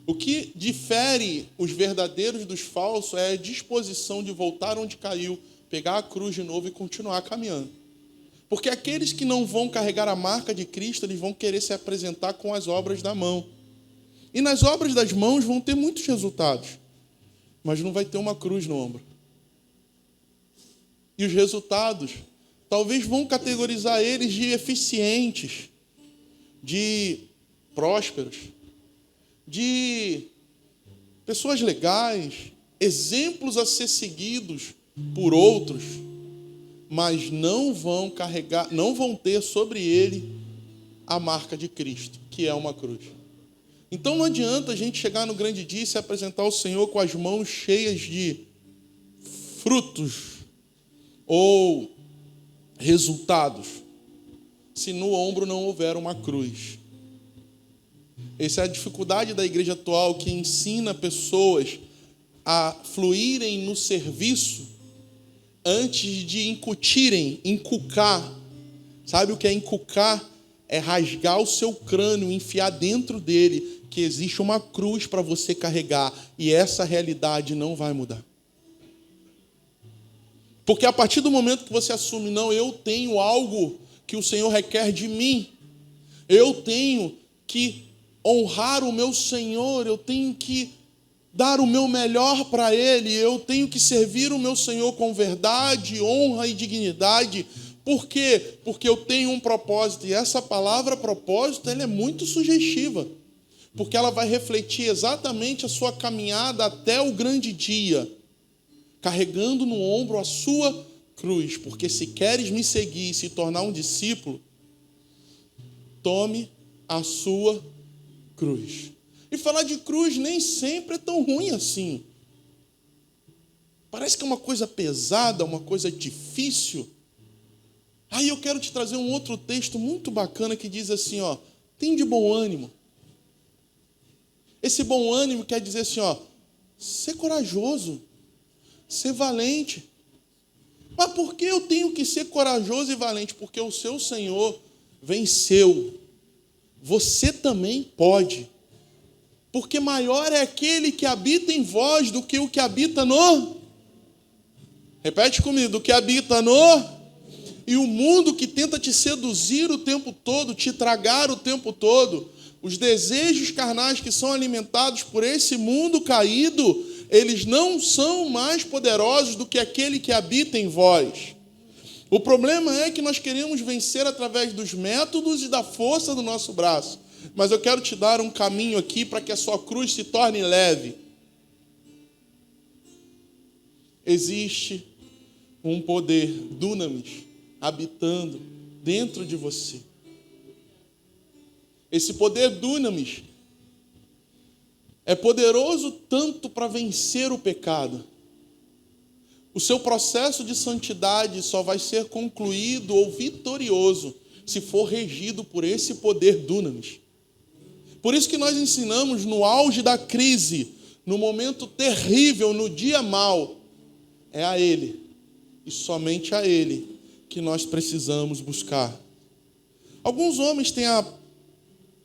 O que difere os verdadeiros dos falsos é a disposição de voltar onde caiu, pegar a cruz de novo e continuar caminhando. Porque aqueles que não vão carregar a marca de Cristo, eles vão querer se apresentar com as obras da mão. E nas obras das mãos vão ter muitos resultados, mas não vai ter uma cruz no ombro. E os resultados talvez vão categorizar eles de eficientes, de prósperos, de pessoas legais, exemplos a ser seguidos por outros, mas não vão carregar, não vão ter sobre ele a marca de Cristo, que é uma cruz. Então não adianta a gente chegar no grande dia e se apresentar ao Senhor com as mãos cheias de frutos ou resultados, se no ombro não houver uma cruz. Essa é a dificuldade da igreja atual, que ensina pessoas a fluírem no serviço antes de inculcar. Sabe o que é inculcar? É rasgar o seu crânio, enfiar dentro dele que existe uma cruz para você carregar, e essa realidade não vai mudar. Porque a partir do momento que você assume, não, eu tenho algo que o Senhor requer de mim, eu tenho que honrar o meu Senhor, eu tenho que dar o meu melhor para Ele, eu tenho que servir o meu Senhor com verdade, honra e dignidade. Por quê? Porque eu tenho um propósito, e essa palavra propósito, ela é muito sugestiva, porque ela vai refletir exatamente a sua caminhada até o grande dia, carregando no ombro a sua cruz, porque se queres me seguir e se tornar um discípulo, tome a sua cruz. E falar de cruz nem sempre é tão ruim assim. Parece que é uma coisa pesada, uma coisa difícil. Aí eu quero te trazer um outro texto muito bacana que diz assim, ó, tem de bom ânimo. Esse bom ânimo quer dizer assim, ó, ser corajoso, ser valente. Mas por que eu tenho que ser corajoso e valente? Porque o seu Senhor venceu. Você também pode. Porque maior é aquele que habita em vós do que o que habita no... Repete comigo, do que habita no... E o mundo que tenta te seduzir o tempo todo, te tragar o tempo todo, os desejos carnais que são alimentados por esse mundo caído, eles não são mais poderosos do que aquele que habita em vós. O problema é que nós queremos vencer através dos métodos e da força do nosso braço. Mas eu quero te dar um caminho aqui para que a sua cruz se torne leve. Existe um poder, dunamis, habitando dentro de você. Esse poder dunamis é poderoso tanto para vencer o pecado. O seu processo de santidade só vai ser concluído ou vitorioso se for regido por esse poder dunamis. Por isso que nós ensinamos no auge da crise, no momento terrível, no dia mau, é a Ele, e somente a Ele, que nós precisamos buscar. Alguns homens têm a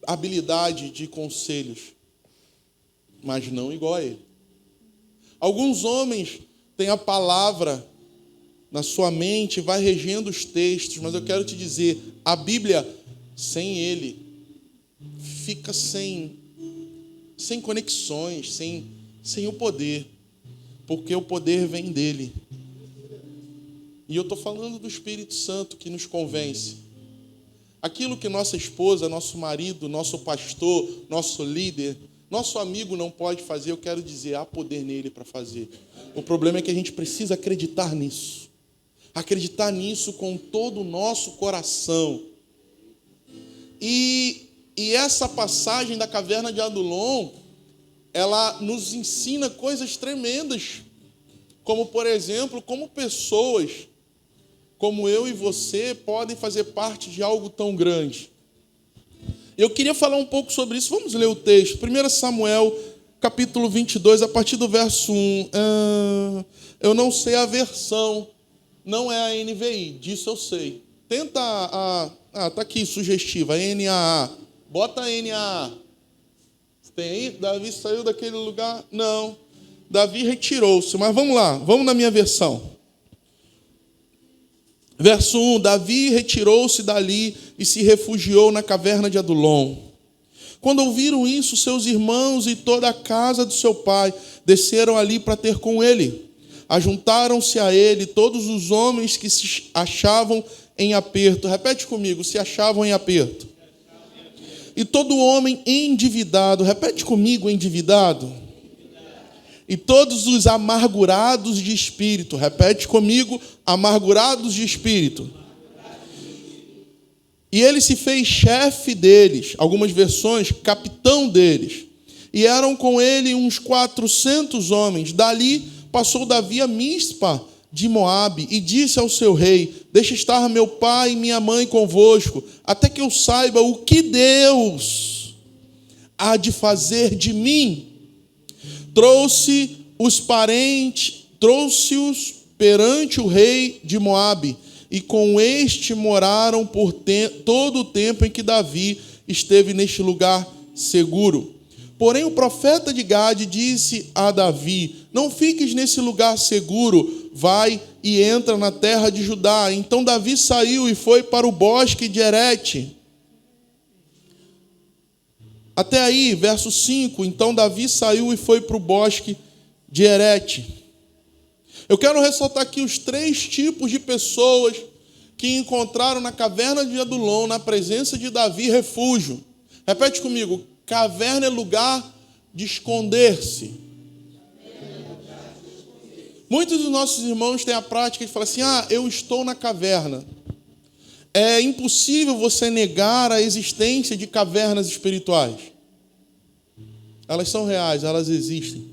habilidade de conselhos, mas não igual a Ele. Alguns homens têm a palavra na sua mente, vai regendo os textos, mas eu quero te dizer, a Bíblia, sem Ele, fica sem conexões, sem o poder, porque o poder vem dele. E eu estou falando do Espírito Santo que nos convence. Aquilo que nossa esposa, nosso marido, nosso pastor, nosso líder, nosso amigo não pode fazer, eu quero dizer, há poder nele para fazer. O problema é que a gente precisa acreditar nisso. Acreditar nisso com todo o nosso coração. E essa passagem da caverna de Adulão, ela nos ensina coisas tremendas. Como, por exemplo, como pessoas como eu e você podem fazer parte de algo tão grande. Eu queria falar um pouco sobre isso. Vamos ler o texto. 1 Samuel, capítulo 22, a partir do verso 1. Eu não sei a versão, não é a NVI, disso eu sei. Tenta tá aqui, sugestiva, NAA. Bota NAA. Tem aí? Davi saiu daquele lugar? Não. Davi retirou-se. Mas vamos lá, vamos na minha versão. Verso 1, Davi retirou-se dali e se refugiou na caverna de Adulom. Quando ouviram isso, seus irmãos e toda a casa do seu pai desceram ali para ter com ele. Ajuntaram-se a ele todos os homens que se achavam em aperto. Repete comigo, se achavam em aperto. E todo homem endividado. Repete comigo, endividado. E todos os amargurados de espírito. Repete comigo, amargurados de espírito. E ele se fez chefe deles, algumas versões, capitão deles. E eram com ele uns 400 homens. Dali passou Davi a Mispa de Moabe e disse ao seu rei: deixa estar meu pai e minha mãe convosco, até que eu saiba o que Deus há de fazer de mim. Trouxe-os perante o rei de Moabe, e com este moraram por todo o tempo em que Davi esteve neste lugar seguro. Porém, o profeta de Gade disse a Davi: não fiques nesse lugar seguro, vai e entra na terra de Judá. Então Davi saiu e foi para o bosque de Herete. Até aí, verso 5. Então Davi saiu e foi para o bosque de Herete. Eu quero ressaltar aqui os 3 tipos de pessoas que encontraram na caverna de Adulom, na presença de Davi, refúgio. Repete comigo: caverna é lugar de esconder-se. Muitos dos nossos irmãos têm a prática de falar assim: eu estou na caverna. É impossível você negar a existência de cavernas espirituais. Elas são reais, elas existem.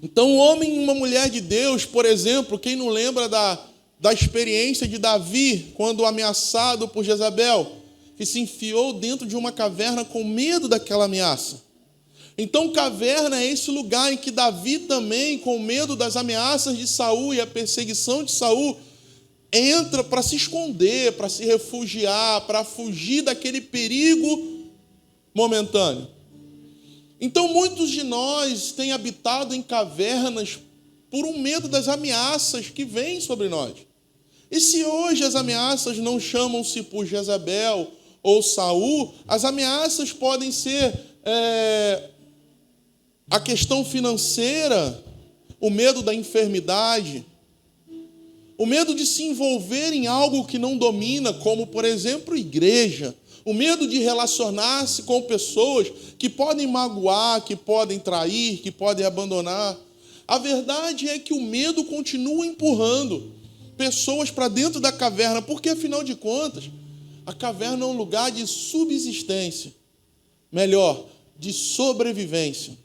Então, um homem e uma mulher de Deus, por exemplo, quem não lembra da experiência de Davi, quando ameaçado por Jezabel, que se enfiou dentro de uma caverna com medo daquela ameaça. Então, caverna é esse lugar em que Davi também, com medo das ameaças de Saul e a perseguição de Saul, entra para se esconder, para se refugiar, para fugir daquele perigo momentâneo. Então, muitos de nós têm habitado em cavernas por um medo das ameaças que vêm sobre nós. E se hoje as ameaças não chamam-se por Jezabel ou Saul, as ameaças podem ser a questão financeira, o medo da enfermidade, o medo de se envolver em algo que não domina, como, por exemplo, igreja. O medo de relacionar-se com pessoas que podem magoar, que podem trair, que podem abandonar. A verdade é que o medo continua empurrando pessoas para dentro da caverna, porque, afinal de contas, a caverna é um lugar de subsistência. Melhor, de sobrevivência.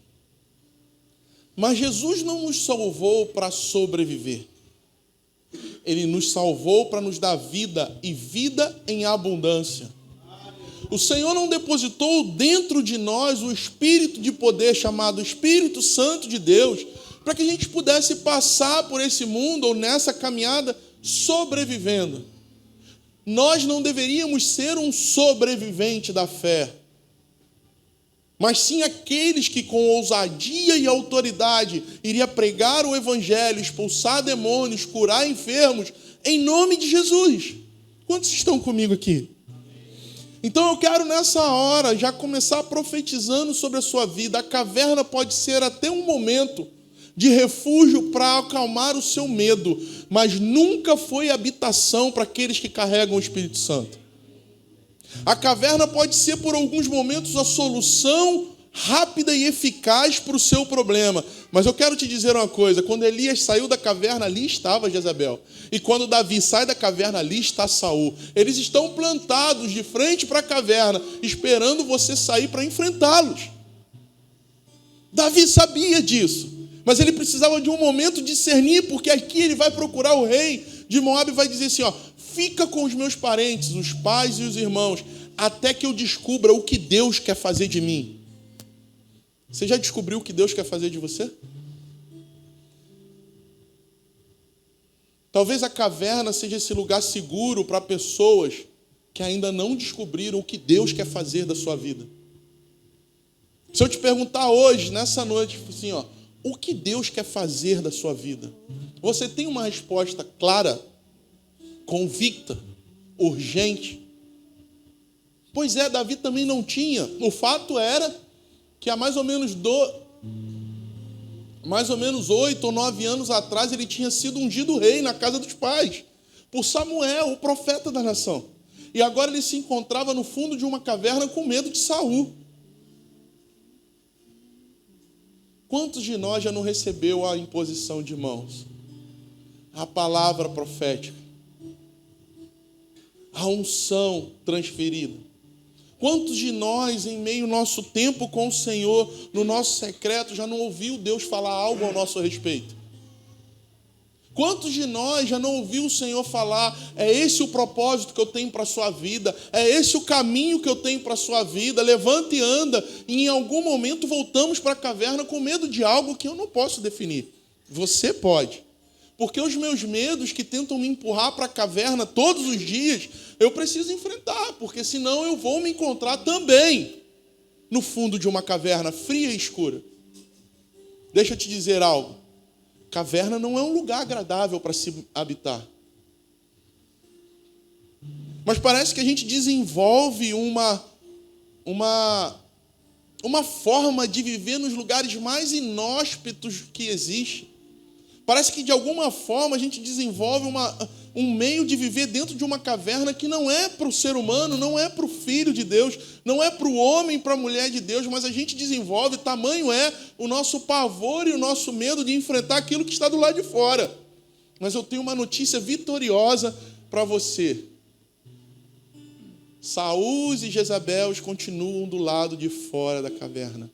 Mas Jesus não nos salvou para sobreviver. Ele nos salvou para nos dar vida, e vida em abundância. O Senhor não depositou dentro de nós o Espírito de poder chamado Espírito Santo de Deus, para que a gente pudesse passar por esse mundo ou nessa caminhada sobrevivendo. Nós não deveríamos ser um sobrevivente da fé, mas sim aqueles que com ousadia e autoridade iria pregar o Evangelho, expulsar demônios, curar enfermos, em nome de Jesus. Quantos estão comigo aqui? Então eu quero nessa hora já começar profetizando sobre a sua vida. A caverna pode ser até um momento de refúgio para acalmar o seu medo, mas nunca foi habitação para aqueles que carregam o Espírito Santo. A caverna pode ser por alguns momentos a solução rápida e eficaz para o seu problema. Mas eu quero te dizer uma coisa: quando Elias saiu da caverna, ali estava Jezabel. E quando Davi sai da caverna, ali está Saul. Eles estão plantados de frente para a caverna, esperando você sair para enfrentá-los. Davi sabia disso, mas ele precisava de um momento de discernir, porque aqui ele vai procurar o rei de Moabe e vai dizer assim: fica com os meus parentes, os pais e os irmãos, até que eu descubra o que Deus quer fazer de mim. Você já descobriu o que Deus quer fazer de você? Talvez a caverna seja esse lugar seguro para pessoas que ainda não descobriram o que Deus quer fazer da sua vida. Se eu te perguntar hoje, nessa noite, assim, ó, o que Deus quer fazer da sua vida? Você tem uma resposta clara, convicta, urgente? Pois é, Davi também não tinha. O fato era que há mais ou menos 8 ou 9 anos atrás ele tinha sido ungido rei na casa dos pais, por Samuel, o profeta da nação. E agora ele se encontrava no fundo de uma caverna com medo de Saul. Quantos de nós já não recebeu a imposição de mãos? A palavra profética, a unção transferida. Quantos de nós, em meio ao nosso tempo com o Senhor, no nosso secreto, já não ouviu Deus falar algo ao nosso respeito? Quantos de nós já não ouviu o Senhor falar, é esse o propósito que eu tenho para a sua vida, é esse o caminho que eu tenho para a sua vida, levanta e anda, e em algum momento voltamos para a caverna com medo de algo que eu não posso definir. Você pode. Porque os meus medos que tentam me empurrar para a caverna todos os dias, eu preciso enfrentar, porque senão eu vou me encontrar também no fundo de uma caverna fria e escura. Deixa eu te dizer algo. Caverna não é um lugar agradável para se habitar. Mas parece que a gente desenvolve uma forma de viver nos lugares mais inóspitos que existe. Parece que, de alguma forma, a gente desenvolve um meio de viver dentro de uma caverna que não é para o ser humano, não é para o filho de Deus, não é para o homem, para a mulher de Deus, mas a gente desenvolve, tamanho é o nosso pavor e o nosso medo de enfrentar aquilo que está do lado de fora. Mas eu tenho uma notícia vitoriosa para você. Saul e Jezabel continuam do lado de fora da caverna.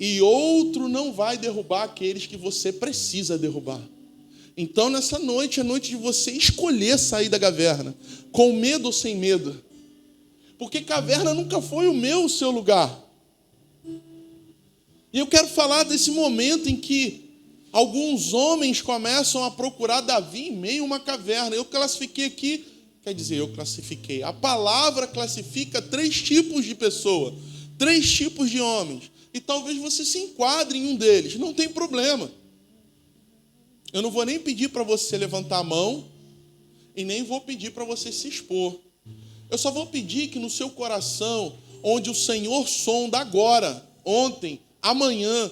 E outro não vai derrubar aqueles que você precisa derrubar. Então, nessa noite, é noite de você escolher sair da caverna, com medo ou sem medo. Porque caverna nunca foi o seu lugar. E eu quero falar desse momento em que alguns homens começam a procurar Davi em meio a uma caverna. Eu classifiquei aqui, a palavra classifica 3 tipos de pessoa, 3 tipos de homens. E talvez você se enquadre em um deles. Não tem problema. Eu não vou nem pedir para você levantar a mão e nem vou pedir para você se expor. Eu só vou pedir que no seu coração, onde o Senhor sonda agora, ontem, amanhã,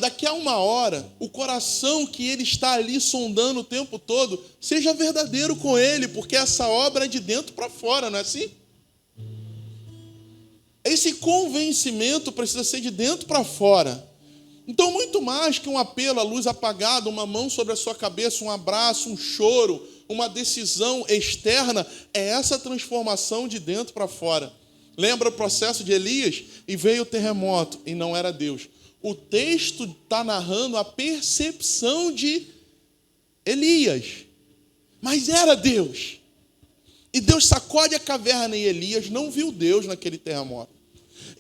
daqui a 1 hora, o coração que Ele está ali sondando o tempo todo, seja verdadeiro com Ele, porque essa obra é de dentro para fora, não é assim? Esse convencimento precisa ser de dentro para fora. Então, muito mais que um apelo à luz apagada, uma mão sobre a sua cabeça, um abraço, um choro, uma decisão externa, é essa transformação de dentro para fora. Lembra o processo de Elias? E veio o terremoto, e não era Deus. O texto está narrando a percepção de Elias, mas era Deus. E Deus sacode a caverna e Elias não viu Deus naquele terremoto.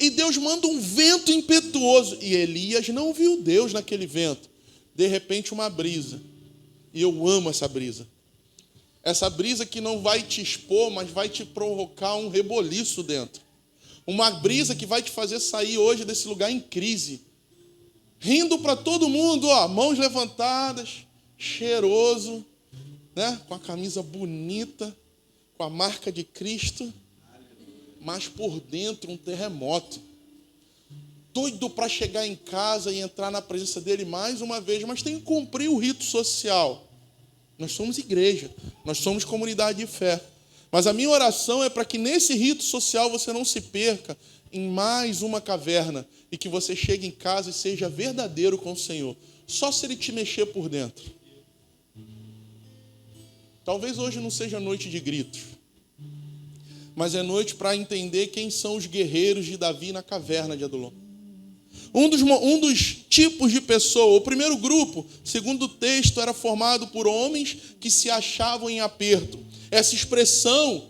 E Deus manda um vento impetuoso e Elias não viu Deus naquele vento. De repente, uma brisa. E eu amo essa brisa. Essa brisa que não vai te expor, mas vai te provocar um reboliço dentro. Uma brisa que vai te fazer sair hoje desse lugar em crise. Rindo para todo mundo, ó, mãos levantadas, cheiroso, né? Com a camisa bonita, com a marca de Cristo, mas por dentro um terremoto. Doido para chegar em casa e entrar na presença dele mais uma vez, mas tem que cumprir o rito social. Nós somos igreja, nós somos comunidade de fé. Mas a minha oração é para que nesse rito social você não se perca em mais uma caverna e que você chegue em casa e seja verdadeiro com o Senhor. Só se Ele te mexer por dentro. Talvez hoje não seja noite de gritos, mas é noite para entender quem são os guerreiros de Davi na caverna de Adulão. Um dos tipos de pessoa, o primeiro grupo, segundo o texto, era formado por homens que se achavam em aperto. Essa expressão,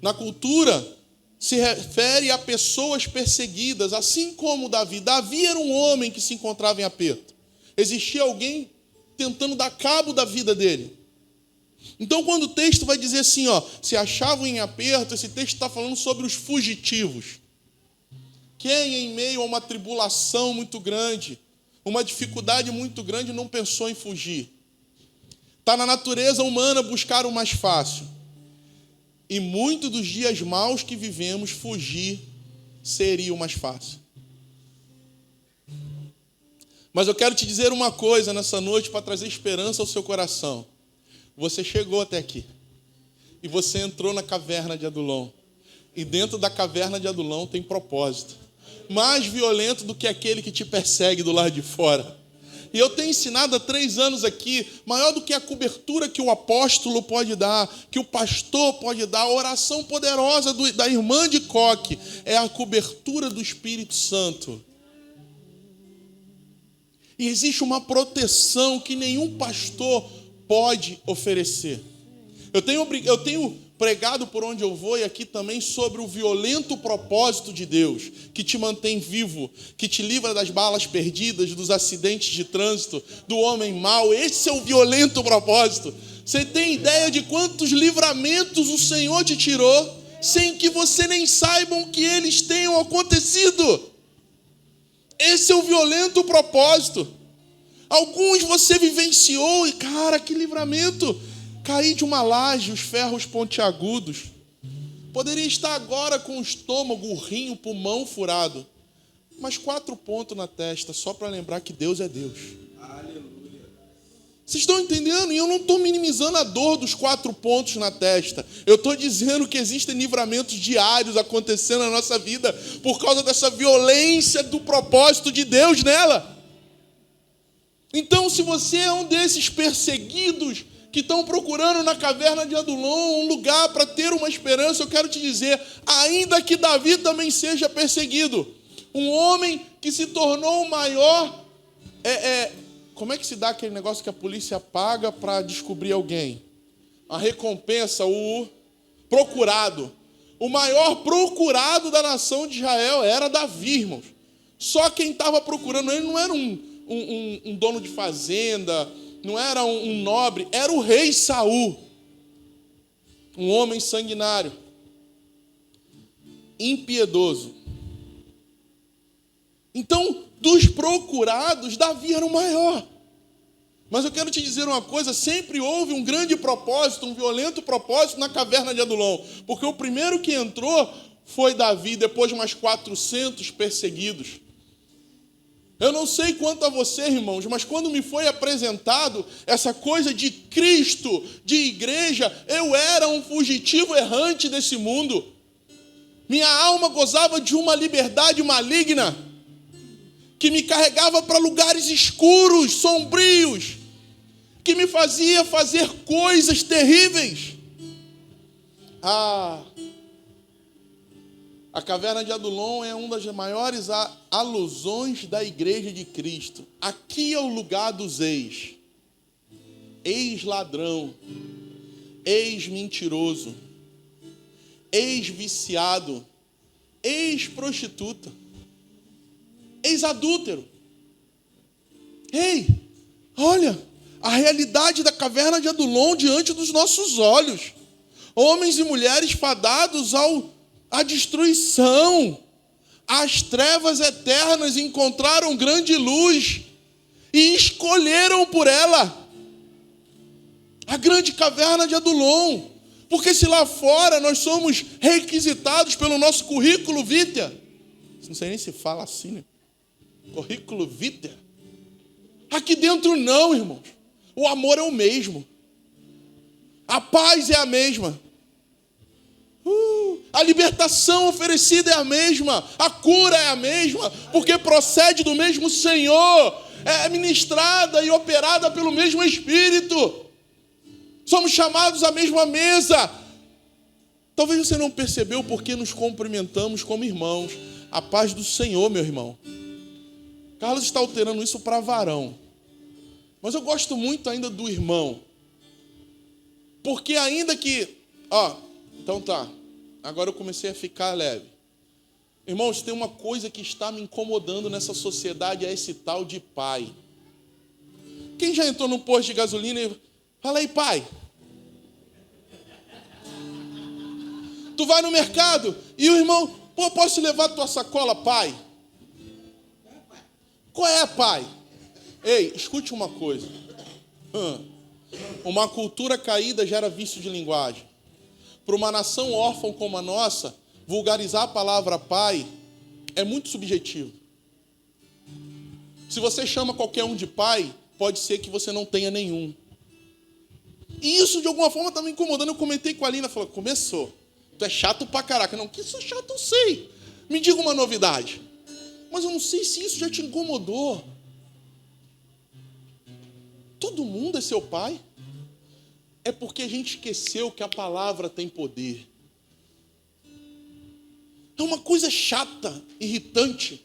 na cultura, se refere a pessoas perseguidas, assim como Davi. Davi era um homem que se encontrava em aperto. Existia alguém tentando dar cabo da vida dele. Então, quando o texto vai dizer assim, ó, se achavam em aperto, esse texto está falando sobre os fugitivos, Quem, em meio a uma tribulação muito grande, uma dificuldade muito grande, não pensou em fugir? Está na natureza humana buscar o mais fácil. E muitos dos dias maus que vivemos, fugir seria o mais fácil. Mas eu quero te dizer uma coisa nessa noite para trazer esperança ao seu coração. Você chegou até aqui. E você entrou na caverna de Adulão. E dentro da caverna de Adulão tem propósito. Mais violento do que aquele que te persegue do lado de fora. E eu tenho ensinado há 3 anos aqui, maior do que a cobertura que o apóstolo pode dar, que o pastor pode dar, a oração poderosa da irmã de Coque, é a cobertura do Espírito Santo. E existe uma proteção que nenhum pastor pode oferecer. Eu tenho pregado por onde eu vou e aqui também sobre o violento propósito de Deus, que te mantém vivo, que te livra das balas perdidas, dos acidentes de trânsito, do homem mau. Esse é o violento propósito. Você tem ideia de quantos livramentos o Senhor te tirou, sem que você nem saiba que eles tenham acontecido? Esse é o violento propósito. Alguns você vivenciou e, cara, que livramento. Cair de uma laje, os ferros pontiagudos. Poderia estar agora com o estômago, o rim, o pulmão furado. Mas 4 pontos na testa, só para lembrar que Deus é Deus. Aleluia. Vocês estão entendendo? E eu não estou minimizando a dor dos 4 pontos na testa. Eu estou dizendo que existem livramentos diários acontecendo na nossa vida por causa dessa violência do propósito de Deus nela. Então, se você é um desses perseguidos que estão procurando na caverna de Adulão um lugar para ter uma esperança, eu quero te dizer, ainda que Davi também seja perseguido, um homem que se tornou o maior, como é que se dá aquele negócio que a polícia paga para descobrir alguém? A recompensa, o procurado. O maior procurado da nação de Israel era Davi, irmãos. Só quem estava procurando ele não era um dono de fazenda, não era um nobre, era o rei Saul. Um homem sanguinário, impiedoso. Então, dos procurados, Davi era o maior. Mas eu quero te dizer uma coisa, sempre houve um grande propósito, um violento propósito na caverna de Adulão. Porque o primeiro que entrou foi Davi, depois de mais 400 perseguidos. Eu não sei quanto a você, irmãos, mas quando me foi apresentado essa coisa de Cristo, de igreja, eu era um fugitivo errante desse mundo. Minha alma gozava de uma liberdade maligna que me carregava para lugares escuros, sombrios, que me fazia fazer coisas terríveis. A caverna de Adulão é uma das maiores alusões da igreja de Cristo. Aqui é o lugar dos ex. Ex-ladrão, ex-mentiroso, ex-viciado, ex-prostituta, ex-adúltero. Ei, olha, a realidade da caverna de Adulão diante dos nossos olhos. Homens e mulheres fadados à destruição. As trevas eternas encontraram grande luz e escolheram por ela a grande caverna de Adulão. Porque se lá fora nós somos requisitados pelo nosso currículo vitae, não sei nem se fala assim, né? Currículo vitae. Aqui dentro não, irmãos. O amor é o mesmo. A paz é a mesma. A libertação oferecida é a mesma. A cura é a mesma. Porque procede do mesmo Senhor. É ministrada e operada pelo mesmo Espírito. Somos chamados à mesma mesa. Talvez você não percebeu porque nos cumprimentamos como irmãos. A paz do Senhor, meu irmão. Carlos está alterando isso para varão. Mas eu gosto muito ainda do irmão. Porque ainda que... então tá. Agora eu comecei a ficar leve. Irmãos, tem uma coisa que está me incomodando nessa sociedade, é esse tal de pai. Quem já entrou num posto de gasolina e... Fala aí, pai. Tu vai no mercado e o irmão... Pô, posso levar tua sacola, pai? Qual é, pai? Ei, escute uma coisa. Uma cultura caída gera vício de linguagem. Para uma nação órfã como a nossa, vulgarizar a palavra pai é muito subjetivo. Se você chama qualquer um de pai, pode ser que você não tenha nenhum. E isso, de alguma forma, está me incomodando. Eu comentei com a Alina, falou, começou. Tu é chato pra caraca. Não, que isso é chato, eu sei. Me diga uma novidade. Mas eu não sei se isso já te incomodou. Todo mundo é seu pai? É porque a gente esqueceu que a palavra tem poder. É uma coisa chata, irritante.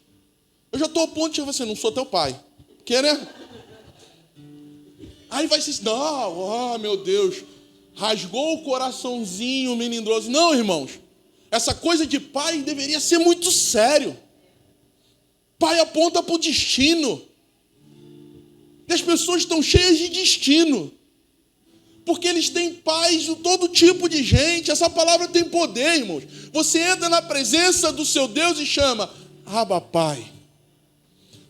Eu já estou ao ponto de você, não sou teu pai. Quer, né? Aí vai ser, não, meu Deus, rasgou o coraçãozinho melindroso. Não, irmãos, essa coisa de pai deveria ser muito sério. Pai aponta para o destino. E as pessoas estão cheias de destino. Porque eles têm pais de todo tipo de gente. Essa palavra tem poder, irmãos. Você entra na presença do seu Deus e chama, Abba, Pai.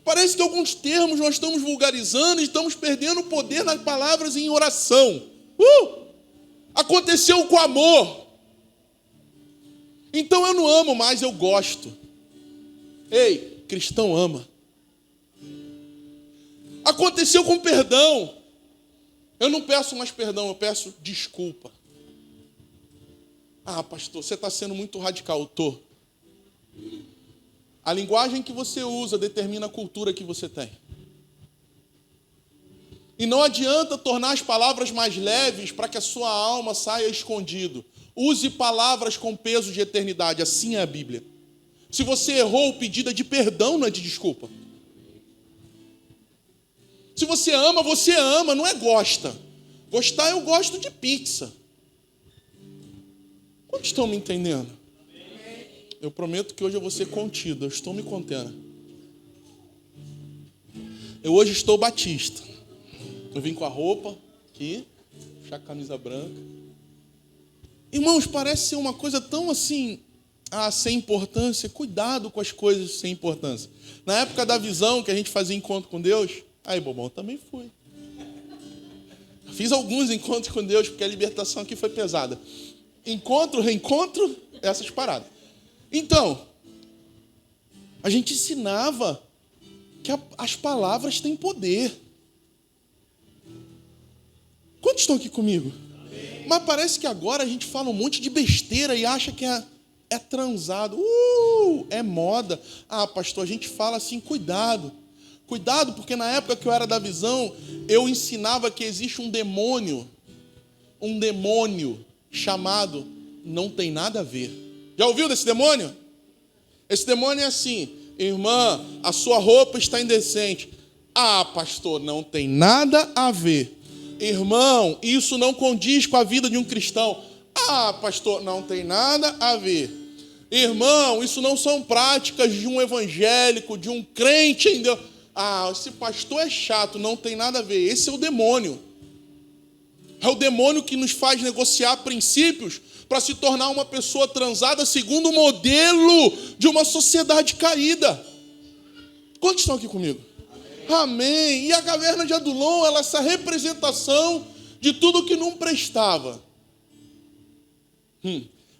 Parece que alguns termos nós estamos vulgarizando e estamos perdendo o poder nas palavras em oração. Aconteceu com amor. Então eu não amo mais, eu gosto. Ei, cristão ama. Aconteceu com perdão. Eu não peço mais perdão, eu peço desculpa. Ah, pastor, você está sendo muito radical. Eu estou. A linguagem que você usa determina a cultura que você tem. E não adianta tornar as palavras mais leves para que a sua alma saia escondido. Use palavras com peso de eternidade. Assim é a Bíblia. Se você errou, o pedido é de perdão, não é de desculpa. Se você ama, não é gosta. Gostar, eu gosto de pizza. Quantos estão me entendendo? Eu prometo que hoje eu vou ser contido. Eu estou me contendo. Eu hoje estou batista. Eu vim com a roupa aqui, com a camisa branca. Irmãos, parece ser uma coisa tão assim, sem importância. Cuidado com as coisas sem importância. Na época da visão, que a gente fazia encontro com Deus, aí, bobão, também fui. Fiz alguns encontros com Deus, porque a libertação aqui foi pesada. Encontro, reencontro, essas paradas. Então, a gente ensinava que as palavras têm poder. Quantos estão aqui comigo? Mas parece que agora a gente fala um monte de besteira e acha que é transado. É moda. Ah, pastor, a gente fala assim, cuidado. Cuidado, porque na época que eu era da visão, eu ensinava que existe um demônio chamado não tem nada a ver. Já ouviu desse demônio? Esse demônio é assim, irmã, a sua roupa está indecente. Ah, pastor, não tem nada a ver. Irmão, isso não condiz com a vida de um cristão. Ah, pastor, não tem nada a ver. Irmão, isso não são práticas de um evangélico, de um crente em Deus. Ah, esse pastor é chato, não tem nada a ver. Esse é o demônio. É o demônio que nos faz negociar princípios para se tornar uma pessoa transada segundo o modelo de uma sociedade caída. Quantos estão aqui comigo? Amém. E a caverna de Adulão, ela é essa representação de tudo que não prestava.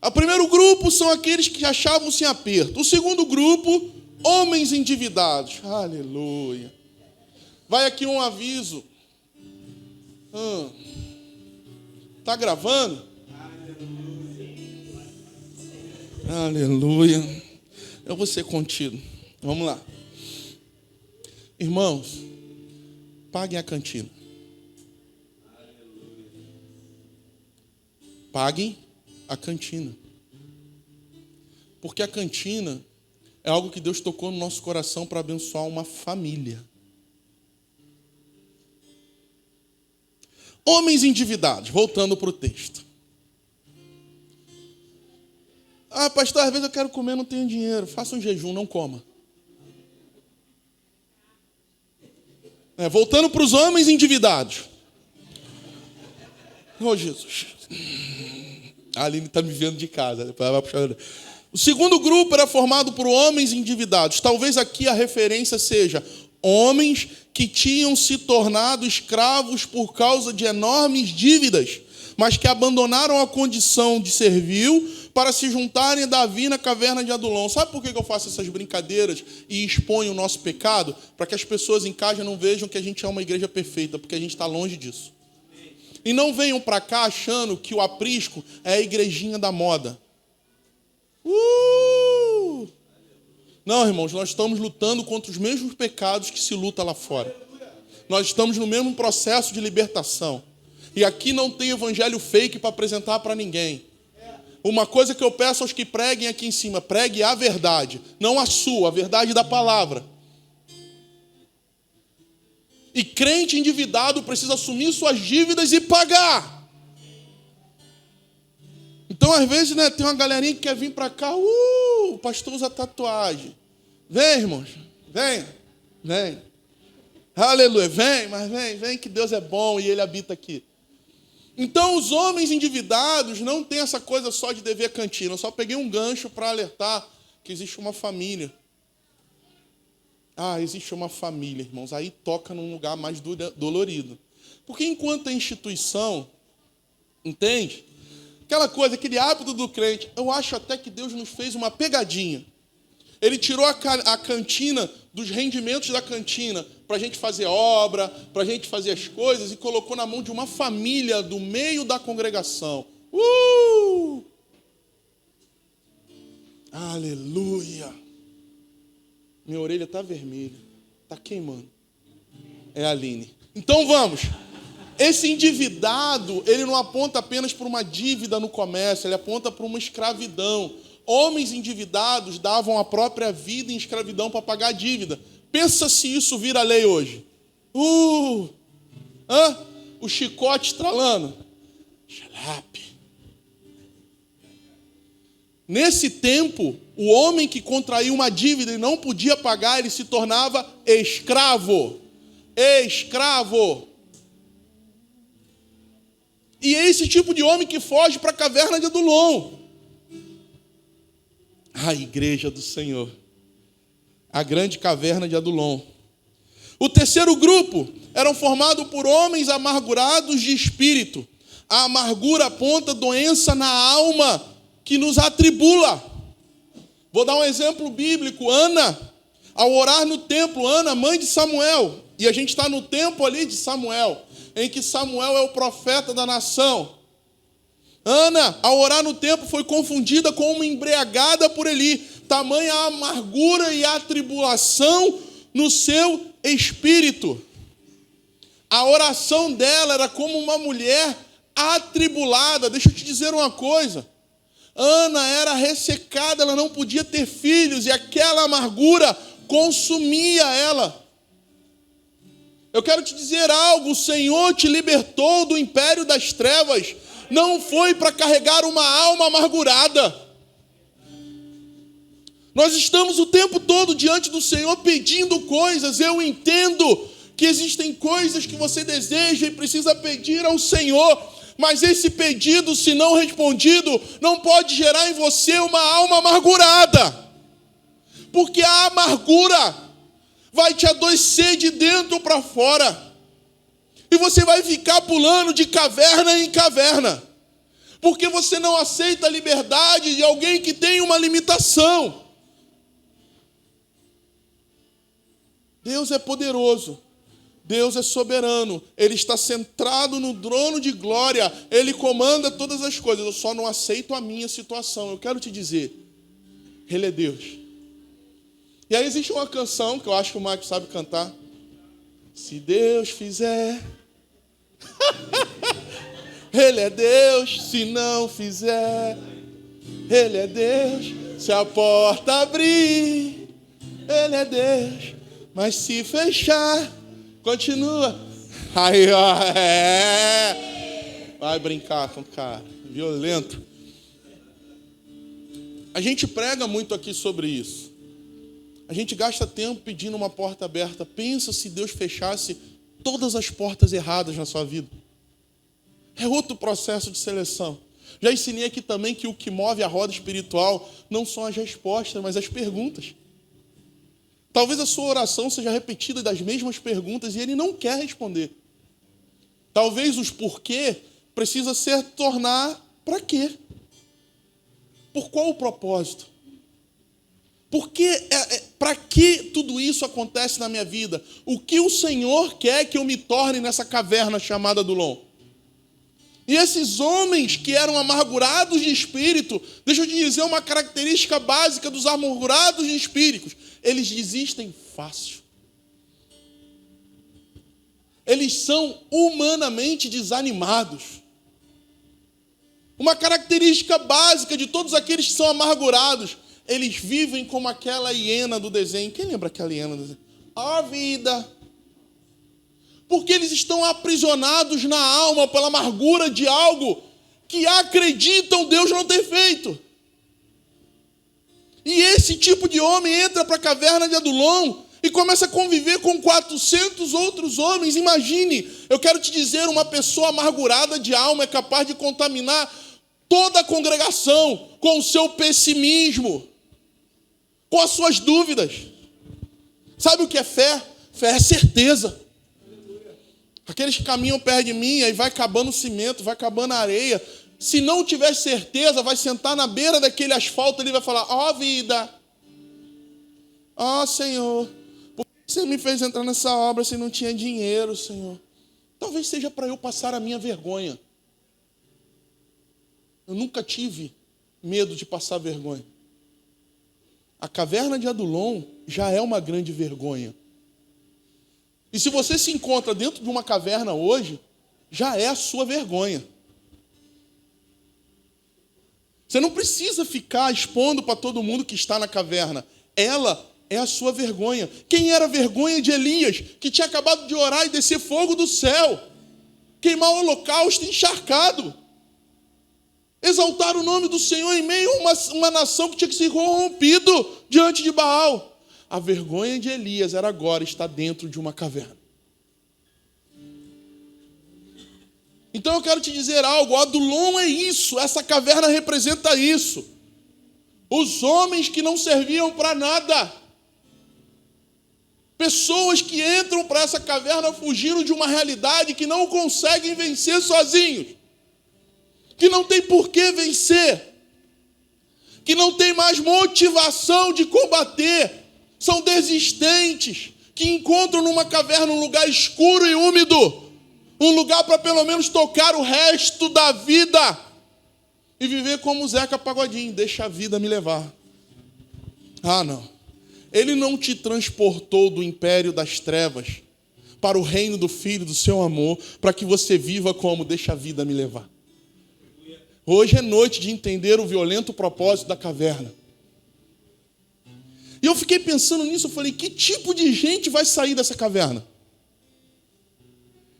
O primeiro grupo são aqueles que achavam-se em aperto. O segundo grupo, homens endividados. Aleluia. Vai aqui um aviso. Tá gravando? Aleluia. Eu vou ser contido. Vamos lá. Irmãos, paguem a cantina. Paguem a cantina. Porque a cantina é algo que Deus tocou no nosso coração para abençoar uma família. Homens endividados, voltando para o texto. Ah, pastor, às vezes eu quero comer, não tenho dinheiro. Faça um jejum, não coma. Voltando para os homens endividados. Oh, Jesus. A Aline está me vendo de casa. Depois ela vai puxar. O segundo grupo era formado por homens endividados. Talvez aqui a referência seja homens que tinham se tornado escravos por causa de enormes dívidas, mas que abandonaram a condição de servil para se juntarem a Davi na caverna de Adulão. Sabe por que eu faço essas brincadeiras e exponho o nosso pecado? Para que as pessoas em casa não vejam que a gente é uma igreja perfeita, porque a gente está longe disso. E não venham para cá achando que o aprisco é a igrejinha da moda. Não, irmãos, nós estamos lutando contra os mesmos pecados que se luta lá fora. Nós estamos no mesmo processo de libertação. E aqui não tem evangelho fake para apresentar para ninguém. Uma coisa que eu peço aos que preguem aqui em cima, pregue a verdade, não a sua, a verdade da palavra. E crente endividado precisa assumir suas dívidas e pagar. Então, às vezes, né, tem uma galerinha que quer vir para cá, o pastor usa tatuagem. Vem, irmãos, vem. Aleluia, vem que Deus é bom e Ele habita aqui. Então, os homens endividados não têm essa coisa só de dever cantina. Eu só peguei um gancho para alertar que existe uma família. Existe uma família, irmãos. Aí toca num lugar mais dolorido. Porque enquanto a instituição, entende? Aquela coisa, aquele hábito do crente, eu acho até que Deus nos fez uma pegadinha. Ele tirou a cantina dos rendimentos da cantina para a gente fazer obra, para a gente fazer as coisas, e colocou na mão de uma família do meio da congregação. Aleluia! Minha orelha está vermelha, está queimando. É a Aline. Então vamos. Esse endividado, ele não aponta apenas para uma dívida no comércio, ele aponta para uma escravidão. Homens endividados davam a própria vida em escravidão para pagar a dívida. Pensa se isso vira lei hoje. O chicote estralando. Xalape. Nesse tempo, o homem que contraiu uma dívida e não podia pagar, ele se tornava escravo. Escravo. E é esse tipo de homem que foge para a caverna de Adulão. A igreja do Senhor. A grande caverna de Adulão. O terceiro grupo eram formados por homens amargurados de espírito. A amargura aponta doença na alma que nos atribula. Vou dar um exemplo bíblico. Ana, ao orar no templo, Ana, mãe de Samuel, e a gente está no tempo ali de Samuel, em que Samuel é o profeta da nação. Ana, ao orar no templo, foi confundida com uma embriagada por Eli. Tamanha a amargura e a tribulação no seu espírito. A oração dela era como uma mulher atribulada. Deixa eu te dizer uma coisa. Ana era ressecada, ela não podia ter filhos, e aquela amargura consumia ela. Eu quero te dizer algo, o Senhor te libertou do império das trevas, não foi para carregar uma alma amargurada. Nós estamos o tempo todo diante do Senhor pedindo coisas. Eu entendo que existem coisas que você deseja e precisa pedir ao Senhor, mas esse pedido, se não respondido, não pode gerar em você uma alma amargurada, porque a amargura vai te adoecer de dentro para fora. E você vai ficar pulando de caverna em caverna, porque você não aceita a liberdade de alguém que tem uma limitação. Deus é poderoso, Deus é soberano, Ele está sentado no trono de glória, Ele comanda todas as coisas. Eu só não aceito a minha situação. Eu quero te dizer, Ele é Deus. E aí existe uma canção que eu acho que o Mike sabe cantar. Se Deus fizer, Ele é Deus. Se não fizer, Ele é Deus. Se a porta abrir, Ele é Deus. Mas se fechar, continua. Aí, ó, vai brincar com o cara, violento. A gente prega muito aqui sobre isso. A gente gasta tempo pedindo uma porta aberta. Pensa se Deus fechasse todas as portas erradas na sua vida. É outro processo de seleção. Já ensinei aqui também que o que move a roda espiritual não são as respostas, mas as perguntas. Talvez a sua oração seja repetida das mesmas perguntas e ele não quer responder. Talvez os porquê precisa ser tornar para quê? Por qual o propósito? Para que tudo isso acontece na minha vida? O que o Senhor quer que eu me torne nessa caverna chamada Adulão? E esses homens que eram amargurados de espírito, deixa eu te dizer uma característica básica dos amargurados de espíritos: eles desistem fácil. Eles são humanamente desanimados. Uma característica básica de todos aqueles que são amargurados: eles vivem como aquela hiena do desenho. Quem lembra aquela hiena do desenho? A vida. Porque eles estão aprisionados na alma pela amargura de algo que acreditam Deus não ter feito. E esse tipo de homem entra para a caverna de Adulão e começa a conviver com 400 outros homens. Imagine, eu quero te dizer, uma pessoa amargurada de alma é capaz de contaminar toda a congregação com o seu pessimismo, com as suas dúvidas. Sabe o que é fé? Fé é certeza. Aqueles que caminham perto de mim, aí vai acabando o cimento, vai acabando a areia. Se não tiver certeza, vai sentar na beira daquele asfalto ali e vai falar: ó vida, ó Senhor, por que você me fez entrar nessa obra se não tinha dinheiro, Senhor? Talvez seja para eu passar a minha vergonha. Eu nunca tive medo de passar vergonha. A caverna de Adulão já é uma grande vergonha. E se você se encontra dentro de uma caverna hoje, já é a sua vergonha. Você não precisa ficar expondo para todo mundo que está na caverna. Ela é a sua vergonha. Quem era a vergonha de Elias, que tinha acabado de orar e descer fogo do céu, queimar o holocausto encharcado, exaltar o nome do Senhor em meio a uma nação que tinha que ser corrompido diante de Baal? A vergonha de Elias era agora estar dentro de uma caverna. Então eu quero te dizer algo: Adulão é isso, essa caverna representa isso. Os homens que não serviam para nada. Pessoas que entram para essa caverna fugindo de uma realidade que não conseguem vencer sozinhos. Que não tem por que vencer. Que não tem mais motivação de combater. São desistentes, que encontram numa caverna um lugar escuro e úmido, um lugar para pelo menos tocar o resto da vida e viver como Zeca Pagodinho: deixa a vida me levar. Ah, não. Ele não te transportou do império das trevas para o reino do Filho do seu amor, para que você viva como: deixa a vida me levar. Hoje é noite de entender o violento propósito da caverna. E eu fiquei pensando nisso, eu falei: que tipo de gente vai sair dessa caverna?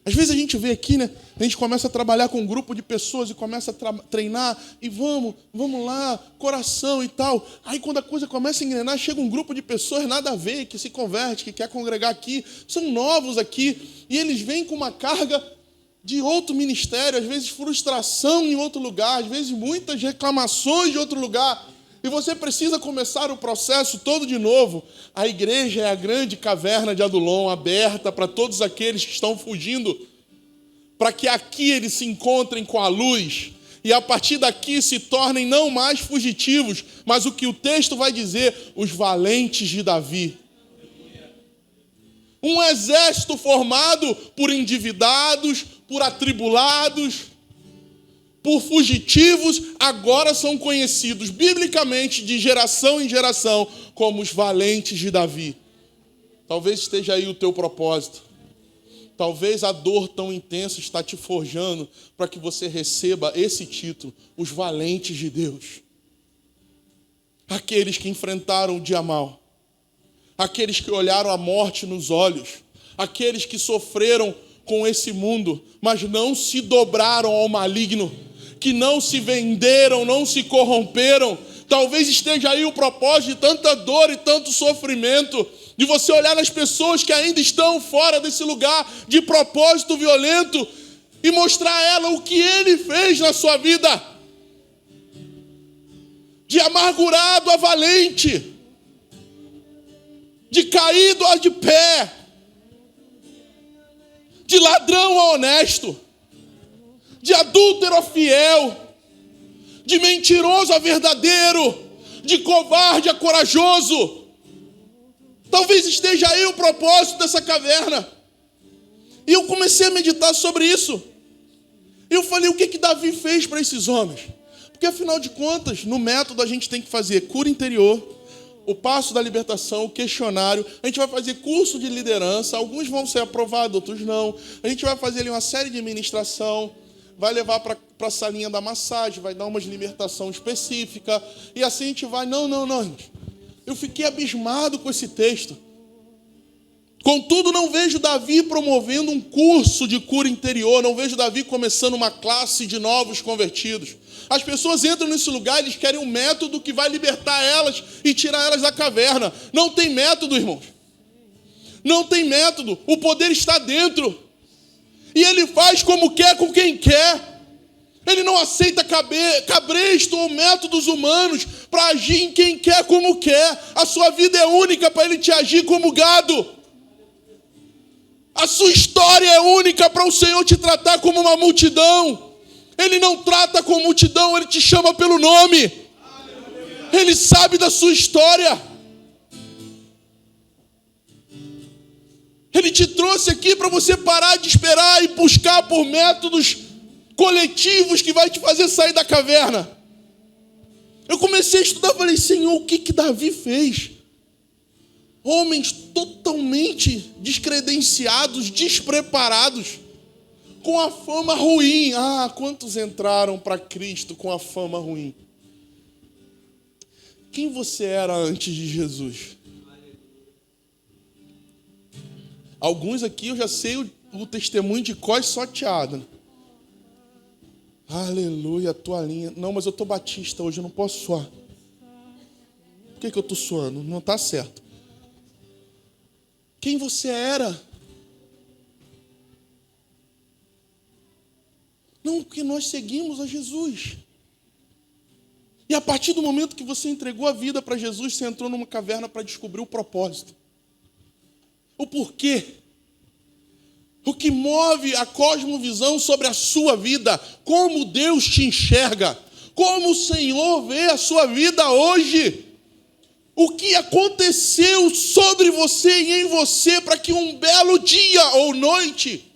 Às vezes a gente vê aqui, né? A gente começa a trabalhar com um grupo de pessoas e começa a treinar, e vamos lá, coração e tal. Aí quando a coisa começa a engrenar, chega um grupo de pessoas nada a ver, que se converte, que quer congregar aqui, são novos aqui, e eles vêm com uma carga de outro ministério, às vezes frustração em outro lugar, às vezes muitas reclamações de outro lugar. E você precisa começar o processo todo de novo. A igreja é a grande caverna de Adulão, aberta para todos aqueles que estão fugindo, para que aqui eles se encontrem com a luz, e a partir daqui se tornem não mais fugitivos, mas o que o texto vai dizer: os valentes de Davi. Um exército formado por endividados, por atribulados, por fugitivos, agora são conhecidos biblicamente de geração em geração como os valentes de Davi. Talvez esteja aí o teu propósito. Talvez a dor tão intensa está te forjando para que você receba esse título: os valentes de Deus. Aqueles que enfrentaram o dia mau. Aqueles que olharam a morte nos olhos. Aqueles que sofreram com esse mundo, mas não se dobraram ao maligno. Que não se venderam, não se corromperam. Talvez esteja aí o propósito de tanta dor e tanto sofrimento, de você olhar nas pessoas que ainda estão fora desse lugar de propósito violento e mostrar a ela o que ele fez na sua vida. de amargurado a valente, de caído a de pé, de ladrão a honesto, de adúltero a fiel, de mentiroso a verdadeiro, de covarde a corajoso. Talvez esteja aí o propósito dessa caverna. E eu comecei a meditar sobre isso. Eu falei, o que Davi fez para esses homens? Porque, afinal de contas, no método a gente tem que fazer cura interior, o passo da libertação, o questionário. A gente vai fazer curso de liderança. Alguns vão ser aprovados, outros não. A gente vai fazer ali uma série de ministração. Vai levar para a salinha da massagem. Vai dar uma libertação específica. E assim a gente vai. Não, gente. Eu fiquei abismado com esse texto. Contudo, não vejo Davi promovendo um curso de cura interior. Não vejo Davi começando uma classe de novos convertidos. As pessoas entram nesse lugar, eles querem um método que vai libertar elas e tirar elas da caverna. Não tem método, irmãos. Não tem método. O poder está dentro. E ele faz como quer, com quem quer. Ele não aceita cabresto ou métodos humanos para agir em quem quer, como quer. A sua vida é única para ele te agir como gado. A sua história é única para o Senhor te tratar como uma multidão. Ele não trata com multidão, ele te chama pelo nome. Ele sabe da sua história. Ele te trouxe aqui para você parar de esperar e buscar por métodos coletivos que vai te fazer sair da caverna. Eu comecei a estudar e falei, Senhor, o que Davi fez? Homens totalmente descredenciados, despreparados, com a fama ruim. Ah, quantos entraram para Cristo com a fama ruim? Quem você era antes de Jesus? Alguns aqui eu já sei o testemunho de cós sorteado. Aleluia, tua linha. Não, mas eu estou batista hoje, eu não posso suar. Por que eu estou suando? Não está certo. Quem você era? Não, porque nós seguimos a Jesus. E a partir do momento que você entregou a vida para Jesus, você entrou numa caverna para descobrir o propósito. O porquê. O que move a cosmovisão sobre a sua vida. Como Deus te enxerga. Como o Senhor vê a sua vida hoje. O que aconteceu sobre você e em você para que um belo dia ou noite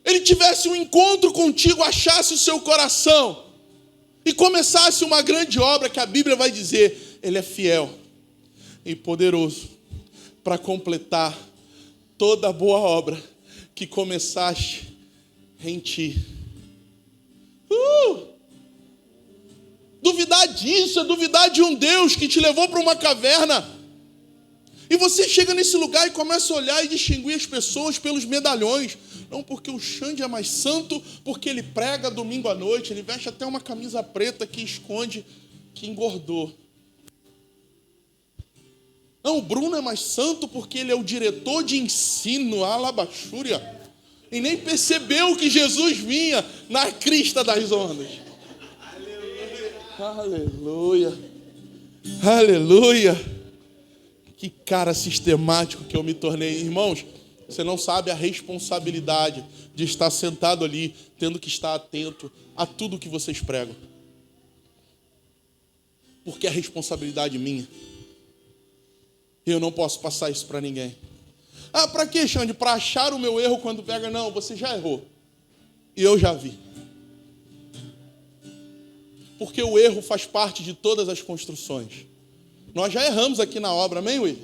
Ele tivesse um encontro contigo, achasse o seu coração e começasse uma grande obra que a Bíblia vai dizer, Ele é fiel e poderoso para completar toda a boa obra que começaste em ti. Duvidar disso é duvidar de um Deus que te levou para uma caverna. E você chega nesse lugar e começa a olhar e distinguir as pessoas pelos medalhões. Não porque o Xande é mais santo, porque ele prega domingo à noite, ele veste até uma camisa preta que esconde que engordou. Não, o Bruno é mais santo porque ele é o diretor de ensino, a Alabachúria. E nem percebeu que Jesus vinha na crista das ondas. Aleluia. Aleluia. Que cara sistemático que eu me tornei. Irmãos, você não sabe a responsabilidade de estar sentado ali, tendo que estar atento a tudo que vocês pregam. Porque é responsabilidade minha. Eu não posso passar isso para ninguém. Ah, para quê, Xande? Para achar o meu erro quando pega? Não, você já errou. E eu já vi. Porque o erro faz parte de todas as construções. Nós já erramos aqui na obra, amém, William?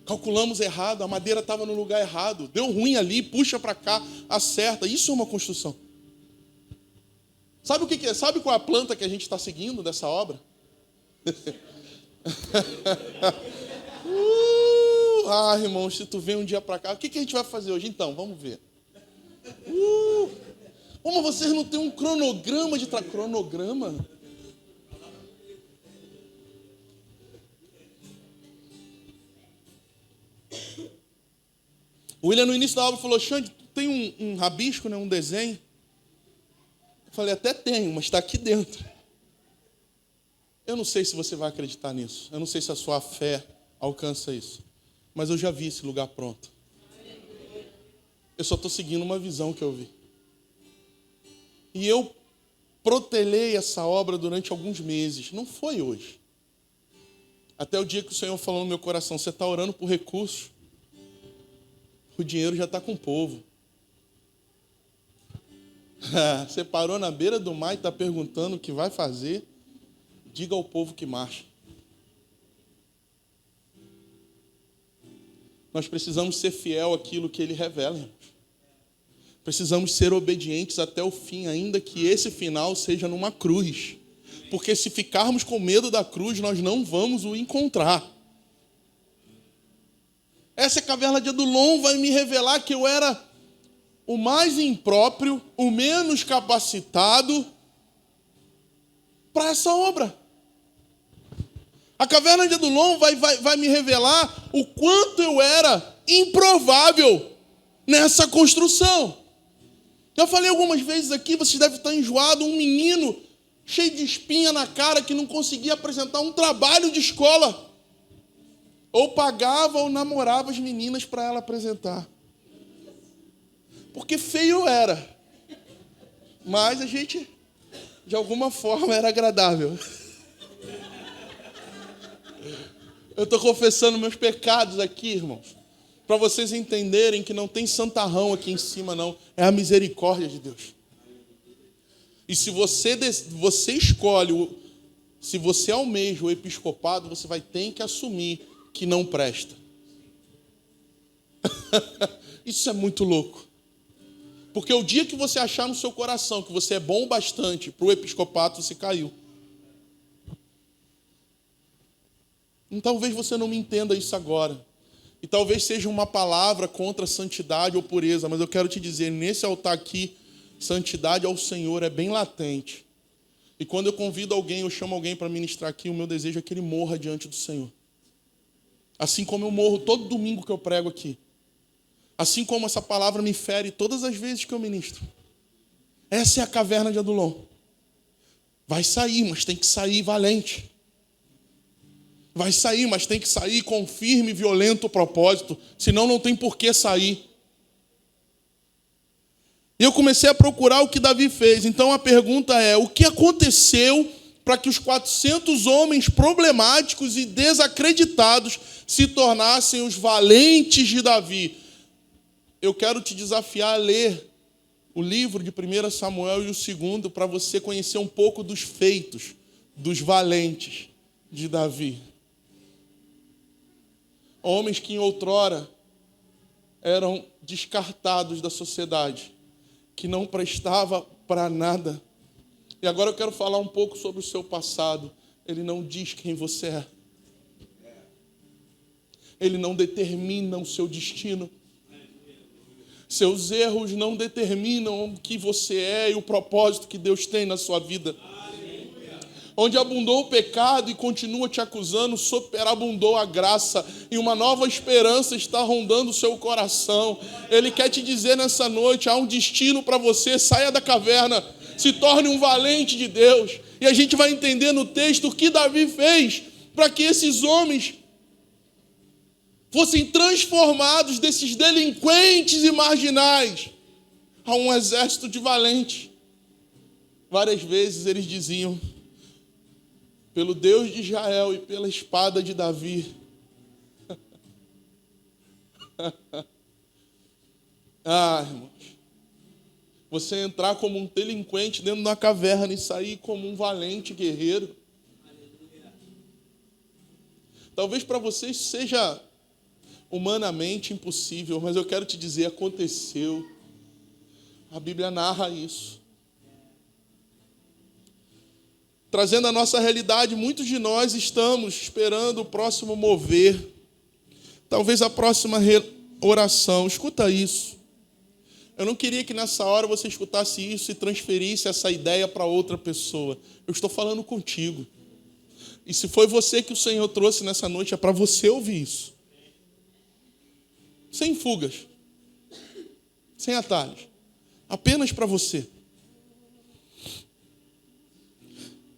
Calculamos errado, a madeira estava no lugar errado. Deu ruim ali, puxa para cá, acerta. Isso é uma construção. Sabe o que é? Sabe qual é a planta que a gente está seguindo dessa obra? Irmãos, se tu vem um dia para cá, o que a gente vai fazer hoje? Então, vamos ver. Como vocês não têm um cronograma de cronograma? O William, no início da obra, falou, Xande, tem um rabisco, né, um desenho? Eu falei, até tenho, mas está aqui dentro. Eu não sei se você vai acreditar nisso. Eu não sei se a sua fé alcança isso. Mas eu já vi esse lugar pronto. Eu só estou seguindo uma visão que eu vi. E eu protelei essa obra durante alguns meses. Não foi hoje. Até o dia que o Senhor falou no meu coração, você está orando por recursos, o dinheiro já está com o povo. Você parou na beira do mar e está perguntando o que vai fazer? Diga ao povo que marcha. Nós precisamos ser fiel àquilo que Ele revela, irmãos. Precisamos ser obedientes até o fim, ainda que esse final seja numa cruz. Porque se ficarmos com medo da cruz, nós não vamos o encontrar. Essa caverna de Adulão vai me revelar que eu era o mais impróprio, o menos capacitado para essa obra. A caverna de Adulão vai me revelar o quanto eu era improvável nessa construção. Já falei algumas vezes aqui, vocês devem estar enjoados, um menino cheio de espinha na cara que não conseguia apresentar um trabalho de escola. Ou pagava ou namorava as meninas para ela apresentar. Porque feio era. Mas a gente, de alguma forma, era agradável. Eu estou confessando meus pecados aqui, irmãos, para vocês entenderem que não tem santarrão aqui em cima, não. É a misericórdia de Deus. E se você escolhe, se você almeja o episcopado, você vai ter que assumir que não presta. Isso é muito louco. Porque o dia que você achar no seu coração que você é bom o bastante para o episcopato, você caiu. E talvez você não me entenda isso agora. E talvez seja uma palavra contra santidade ou pureza, mas eu quero te dizer, nesse altar aqui, santidade ao Senhor é bem latente. E quando eu convido alguém, eu chamo alguém para ministrar aqui, o meu desejo é que ele morra diante do Senhor. Assim como eu morro todo domingo que eu prego aqui. Assim como essa palavra me fere todas as vezes que eu ministro. Essa é a caverna de Adulão. Vai sair, mas tem que sair valente. Vai sair, mas tem que sair com firme e violento propósito. Senão não tem por que sair. E eu comecei a procurar o que Davi fez. Então a pergunta é, o que aconteceu para que os 400 homens problemáticos e desacreditados se tornassem os valentes de Davi? Eu quero te desafiar a ler o livro de 1 Samuel e o 2 para você conhecer um pouco dos feitos dos valentes de Davi. Homens que em outrora eram descartados da sociedade, que não prestava para nada. E agora eu quero falar um pouco sobre o seu passado. Ele não diz quem você é. Ele não determina o seu destino. Seus erros não determinam o que você é e o propósito que Deus tem na sua vida. Onde abundou o pecado e continua te acusando, superabundou a graça e uma nova esperança está rondando o seu coração. Ele quer te dizer nessa noite, há um destino para você, saia da caverna, se torne um valente de Deus. E a gente vai entender no texto o que Davi fez para que esses homens fossem transformados desses delinquentes e marginais a um exército de valentes. Várias vezes eles diziam, pelo Deus de Israel e pela espada de Davi. Irmãos, você entrar como um delinquente dentro da caverna e sair como um valente guerreiro. Talvez para vocês seja humanamente impossível, mas eu quero te dizer, aconteceu. A Bíblia narra isso. Trazendo a nossa realidade, muitos de nós estamos esperando o próximo mover. Talvez a próxima oração. Escuta isso. Eu não queria que nessa hora você escutasse isso e transferisse essa ideia para outra pessoa. Eu estou falando contigo. E se foi você que o Senhor trouxe nessa noite, é para você ouvir isso. Sem fugas. Sem atalhos. Apenas para você.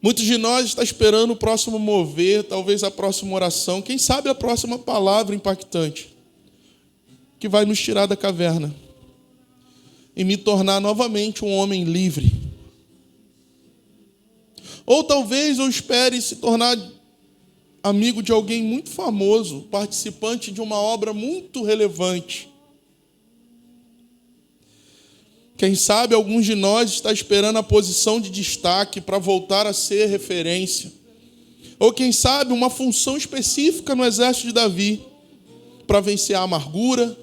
Muitos de nós estão esperando o próximo mover, talvez a próxima oração, quem sabe a próxima palavra impactante, que vai nos tirar da caverna e me tornar novamente um homem livre. Ou talvez eu espere se tornar amigo de alguém muito famoso, participante de uma obra muito relevante. Quem sabe alguns de nós está esperando a posição de destaque para voltar a ser referência. Ou quem sabe uma função específica no exército de Davi, para vencer a amargura,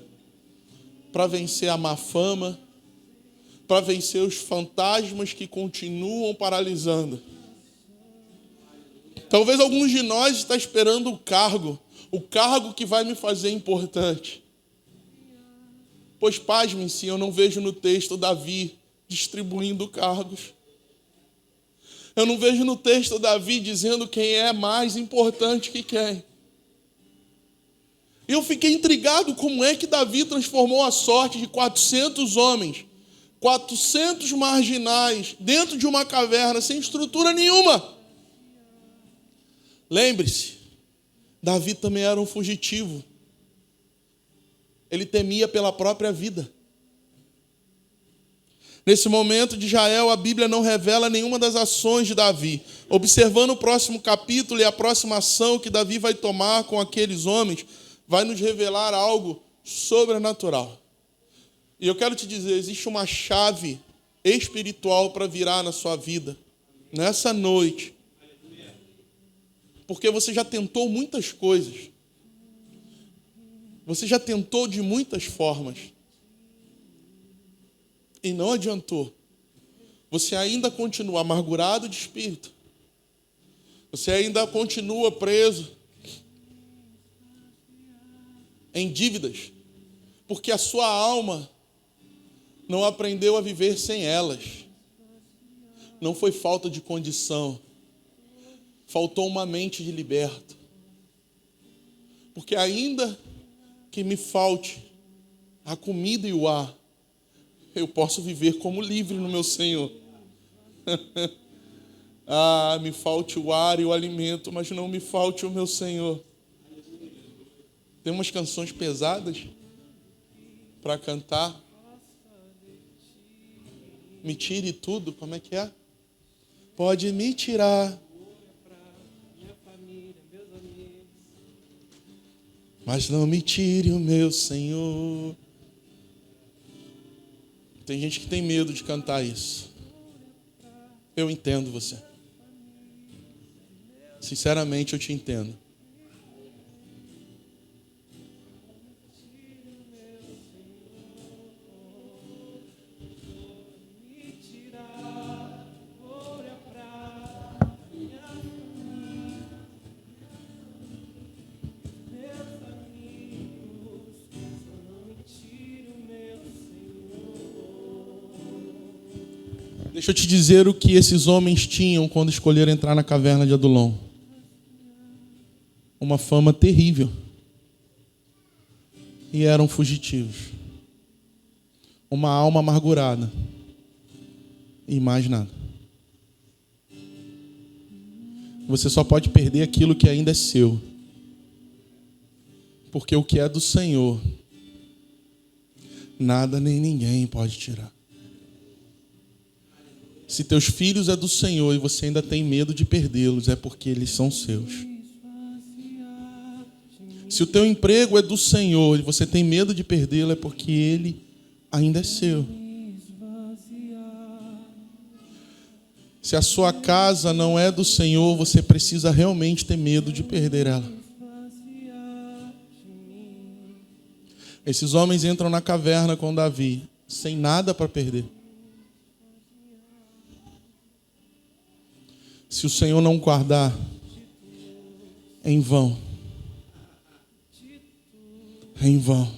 para vencer a má fama, para vencer os fantasmas que continuam paralisando. Talvez alguns de nós está esperando o cargo que vai me fazer importante. Pois, pasmem-se, eu não vejo no texto Davi distribuindo cargos. Eu não vejo no texto Davi dizendo quem é mais importante que quem. E eu fiquei intrigado como é que Davi transformou a sorte de 400 homens, 400 marginais, dentro de uma caverna sem estrutura nenhuma. Lembre-se, Davi também era um fugitivo. Ele temia pela própria vida. Nesse momento de Jael, a Bíblia não revela nenhuma das ações de Davi. Observando o próximo capítulo e a próxima ação que Davi vai tomar com aqueles homens, vai nos revelar algo sobrenatural. E eu quero te dizer, existe uma chave espiritual para virar na sua vida, nessa noite. Porque você já tentou muitas coisas. Você já tentou de muitas formas. E não adiantou. Você ainda continua amargurado de espírito. Você ainda continua preso em dívidas. Porque a sua alma não aprendeu a viver sem elas. Não foi falta de condição. Faltou uma mente de liberto. Porque ainda que me falte a comida e o ar, eu posso viver como livre no meu Senhor. Me falte o ar e o alimento, mas não me falte o meu Senhor. Tem umas canções pesadas para cantar. Me tire tudo, como é que é? Pode me tirar, mas não me tire o meu Senhor. Tem gente que tem medo de cantar isso. Eu entendo você. Sinceramente, eu te entendo. Deixa eu te dizer o que esses homens tinham quando escolheram entrar na caverna de Adulão. Uma fama terrível. E eram fugitivos. Uma alma amargurada. E mais nada. Você só pode perder aquilo que ainda é seu. Porque o que é do Senhor, nada nem ninguém pode tirar. Se teus filhos é do Senhor e você ainda tem medo de perdê-los, é porque eles são seus. Se o teu emprego é do Senhor e você tem medo de perdê-lo, é porque ele ainda é seu. Se a sua casa não é do Senhor, você precisa realmente ter medo de perder ela. Esses homens entram na caverna com Davi, sem nada para perder. Se o Senhor não guardar, em vão. Em vão.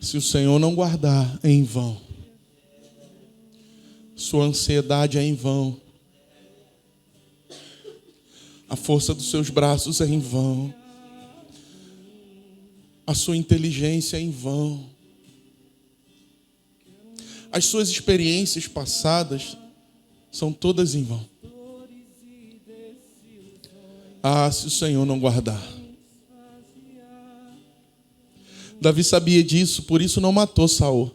Se o Senhor não guardar, em vão. Sua ansiedade é em vão. A força dos seus braços é em vão. A sua inteligência é em vão. as suas experiências passadas são todas em vão. Ah, se o Senhor não guardar. Davi sabia disso, por isso não matou Saul.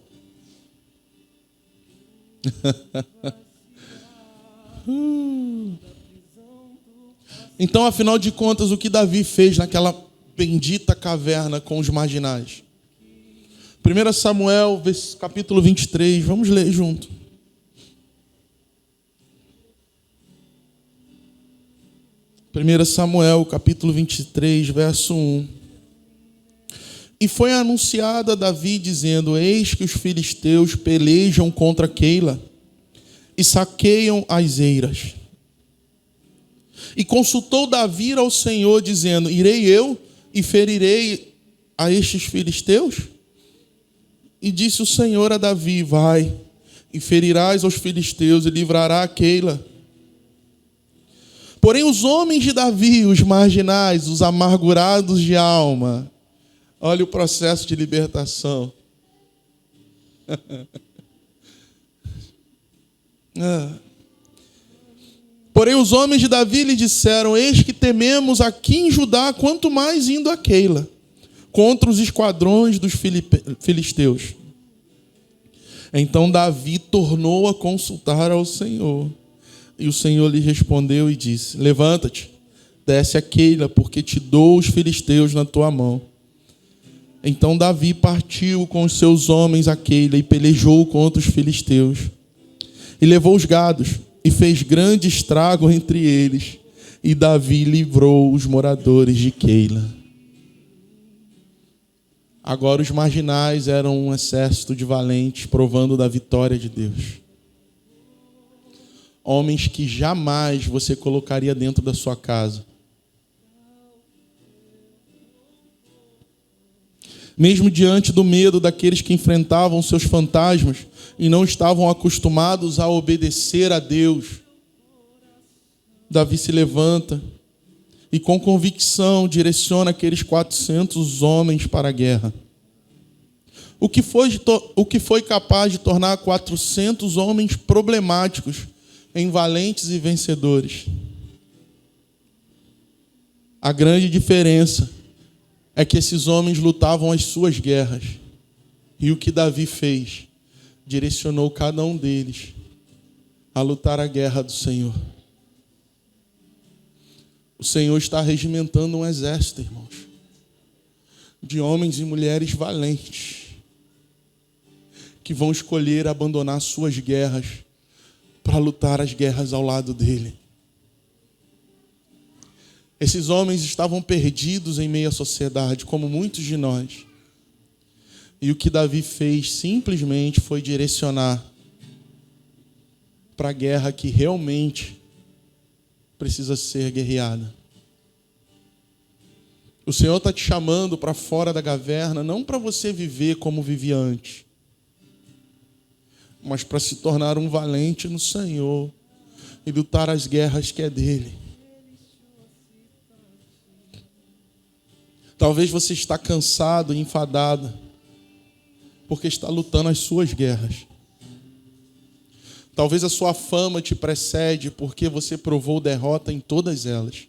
Então, afinal de contas, o que Davi fez naquela bendita caverna com os marginais? 1 Samuel, capítulo 23, vamos ler junto. 1 Samuel, capítulo 23, verso 1. E foi anunciado a Davi, dizendo: eis que os filisteus pelejam contra Keila e saqueiam as eiras. E consultou Davi ao Senhor, dizendo: irei eu e ferirei a estes filisteus? E disse o Senhor a Davi: vai, e ferirás aos filisteus, e livrará a Keila. Porém os homens de Davi, os marginais, os amargurados de alma, olha o processo de libertação. Porém os homens de Davi lhe disseram: eis que tememos aqui em Judá, quanto mais indo a Keila, contra os esquadrões dos filisteus. Então Davi tornou a consultar ao Senhor. E o Senhor lhe respondeu e disse: levanta-te, desce a Keila, porque te dou os filisteus na tua mão. Então Davi partiu com os seus homens a Keila e pelejou contra os filisteus. E levou os gados e fez grande estrago entre eles. E Davi livrou os moradores de Keila. Agora os marginais eram um exército de valentes, provando da vitória de Deus. Homens que jamais você colocaria dentro da sua casa. Mesmo diante do medo daqueles que enfrentavam seus fantasmas e não estavam acostumados a obedecer a Deus, Davi se levanta e com convicção direciona aqueles 400 homens para a guerra. O que foi capaz de tornar 400 homens problemáticos em valentes e vencedores? A grande diferença é que esses homens lutavam as suas guerras. E o que Davi fez? Direcionou cada um deles a lutar a guerra do Senhor. O Senhor está regimentando um exército, irmãos, de homens e mulheres valentes, que vão escolher abandonar suas guerras para lutar as guerras ao lado dele. Esses homens estavam perdidos em meio à sociedade, como muitos de nós. E o que Davi fez simplesmente foi direcionar para a guerra que realmente precisa ser guerreada. O Senhor está te chamando para fora da caverna, não para você viver como vivia antes, mas para se tornar um valente no Senhor e lutar as guerras que é dele. Talvez você está cansado e enfadado porque está lutando as suas guerras. Talvez a sua fama te precede porque você provou derrota em todas elas.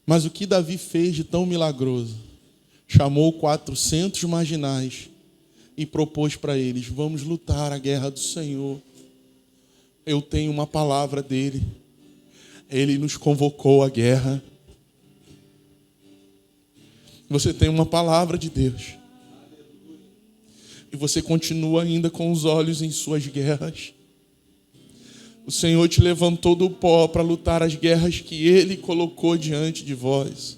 Mas o que Davi fez de tão milagroso? Chamou 400 marginais e propôs para eles: vamos lutar a guerra do Senhor. Eu tenho uma palavra dele. Ele nos convocou à guerra. Você tem uma palavra de Deus. E você continua ainda com os olhos em suas guerras. O Senhor te levantou do pó para lutar as guerras que Ele colocou diante de vós.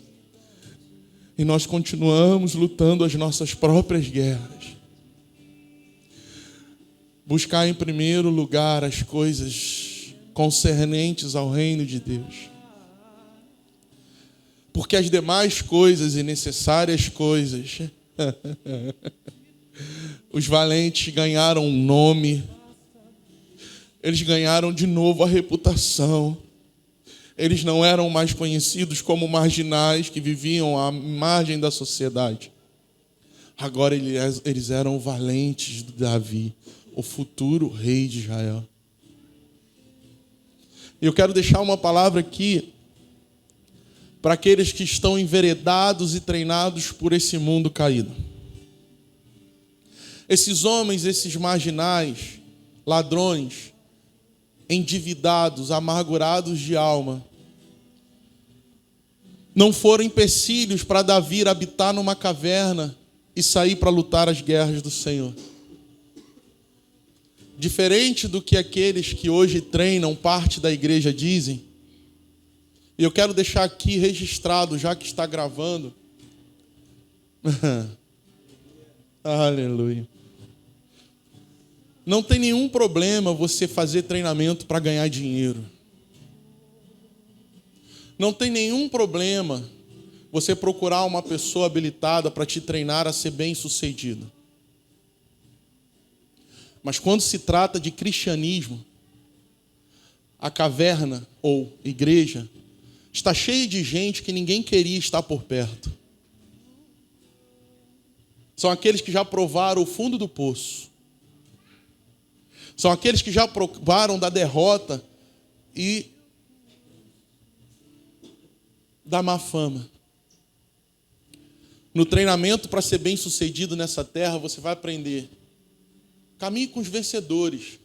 E nós continuamos lutando as nossas próprias guerras. Buscar em primeiro lugar as coisas concernentes ao reino de Deus. Porque as demais coisas e necessárias coisas, os valentes ganharam um nome, eles ganharam de novo a reputação. Eles não eram mais conhecidos como marginais que viviam à margem da sociedade. Agora eles eram valentes de Davi, o futuro rei de Israel. Eu quero deixar uma palavra aqui para aqueles que estão enveredados e treinados por esse mundo caído. Esses homens, esses marginais, ladrões, endividados, amargurados de alma, não foram empecilhos para Davi habitar numa caverna e sair para lutar as guerras do Senhor. Diferente do que aqueles que hoje treinam parte da igreja dizem, e eu quero deixar aqui registrado, já que está gravando. Aleluia. Não tem nenhum problema você fazer treinamento para ganhar dinheiro. Não tem nenhum problema você procurar uma pessoa habilitada para te treinar a ser bem-sucedido. Mas quando se trata de cristianismo, a caverna ou igreja está cheia de gente que ninguém queria estar por perto. São aqueles que já provaram o fundo do poço. São aqueles que já provaram da derrota e da má fama. No treinamento para ser bem-sucedido nessa terra, você vai aprender. Caminhe com os vencedores.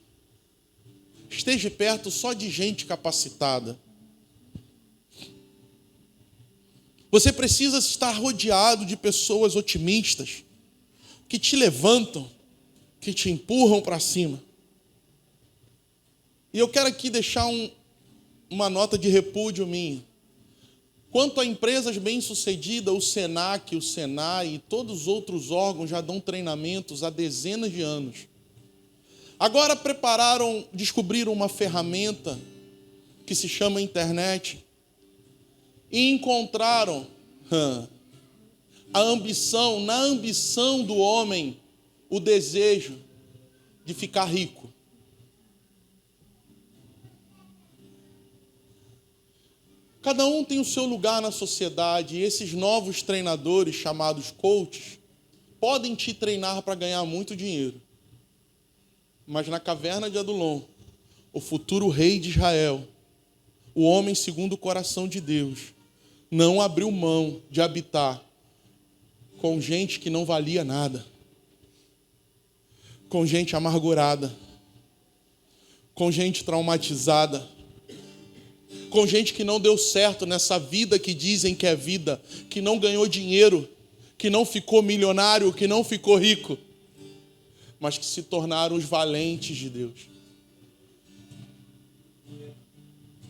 Esteja perto só de gente capacitada. Você precisa estar rodeado de pessoas otimistas, que te levantam, que te empurram para cima. E eu quero aqui deixar uma nota de repúdio minha. Quanto a empresas bem-sucedidas, o Senac, o Senai e todos os outros órgãos já dão treinamentos há dezenas de anos. Agora descobriram uma ferramenta que se chama internet e encontraram na ambição do homem, o desejo de ficar rico. Cada um tem o seu lugar na sociedade e esses novos treinadores, chamados coaches, podem te treinar para ganhar muito dinheiro. Mas na caverna de Adulão, o futuro rei de Israel, o homem segundo o coração de Deus, não abriu mão de habitar com gente que não valia nada, com gente amargurada, com gente traumatizada, com gente que não deu certo nessa vida que dizem que é vida, que não ganhou dinheiro, que não ficou milionário, que não ficou rico, mas que se tornaram os valentes de Deus.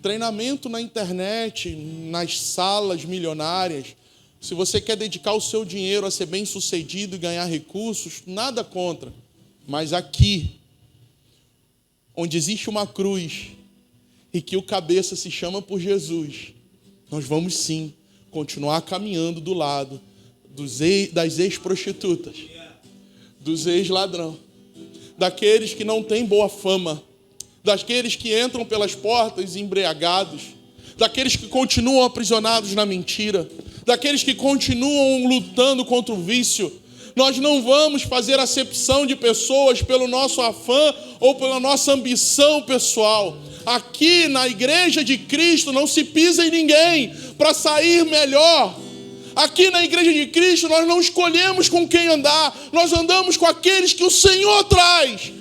Treinamento na internet, nas salas milionárias. Se você quer dedicar o seu dinheiro a ser bem-sucedido e ganhar recursos, nada contra. Mas aqui, onde existe uma cruz e que o cabeça se chama por Jesus, nós vamos sim continuar caminhando do lado das ex-prostitutas, dos ex-ladrão, daqueles que não têm boa fama, daqueles que entram pelas portas embriagados, daqueles que continuam aprisionados na mentira, daqueles que continuam lutando contra o vício. Nós não vamos fazer acepção de pessoas pelo nosso afã ou pela nossa ambição pessoal. Aqui na igreja de Cristo não se pisa em ninguém para sair melhor. Aqui na igreja de Cristo nós não escolhemos com quem andar, nós andamos com aqueles que o Senhor traz.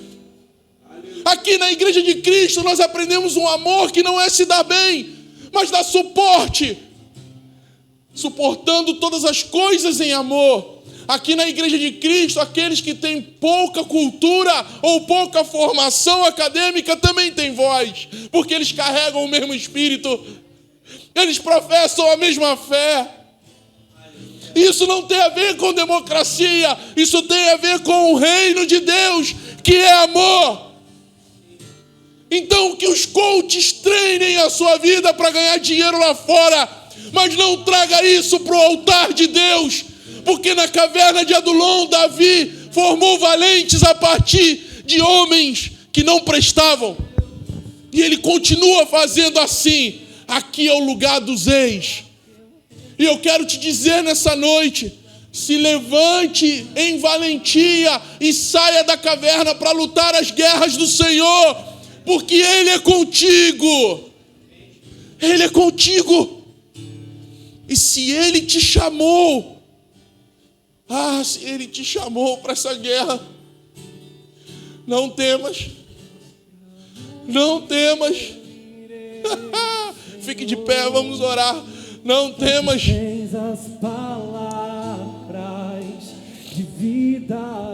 Aqui na igreja de Cristo nós aprendemos um amor que não é se dar bem, mas dar suporte, suportando todas as coisas em amor. Aqui na igreja de Cristo, aqueles que têm pouca cultura ou pouca formação acadêmica também têm voz, porque eles carregam o mesmo Espírito, eles professam a mesma fé. Isso não tem a ver com democracia, isso tem a ver com o reino de Deus, que é amor. Então que os coaches treinem a sua vida para ganhar dinheiro lá fora, mas não traga isso para o altar de Deus, porque na caverna de Adulão, Davi formou valentes a partir de homens que não prestavam. E ele continua fazendo assim. Aqui é o lugar dos ex. E eu quero te dizer nessa noite, Se levante em valentia e saia da caverna para lutar as guerras do Senhor, porque Ele é contigo. Ele é contigo. E se Ele te chamou, se Ele te chamou para essa guerra, não temas. Não temas. Fique de pé, vamos orar. Não temas. Tens as palavras de vida.